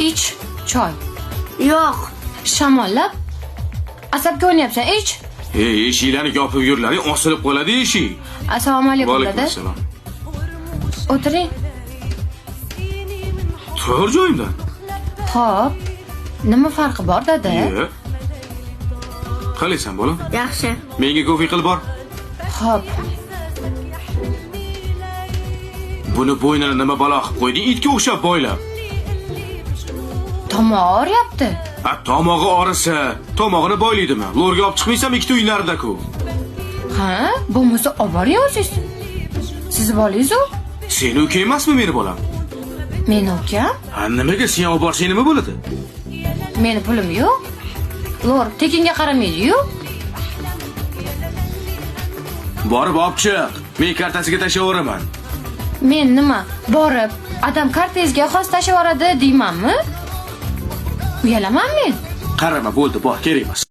Ich, choy. Yo'q. Shamollab asabga o'ynayapsan, ich. Eshiklarni yopib yurlaring, osilib qoladi eshik. Assalomu alaykum Alaykum dada. assalom. O'tiring. Tur joyimdan. Xo'p. Nima farqi bor dada? Qalaysan bolam? Yaxshi. Menga ko'fi qilib bor. Xo'p. Buni bo'ynini nima balo qilib qo'yding? Itga o'xshab boylab. Tomog'i og'riyapti. Tomog'i og'risa, tomog'ini boylaydimi? Lo'rga olib chiqmaysam ikkita uylarda-ku. Ha, bo'lmasa olib boring o'zingiz. Siz bolingiz-ku. Seni ukang emasmi meni bolam? Meni ukam? Ha, nimaga sen olib borsang nima bo'ladi? Meni pulim yo'q. Lo'r tekinga qaramaydi-yu. Borib olib chiq. Men kartasiga tashlayveraman. Men nima, borib, adam kartangizga xos tashlab yuboradi deymanmi? Uyalaman men. Qarama, bo'ldi, bor, kerak emas.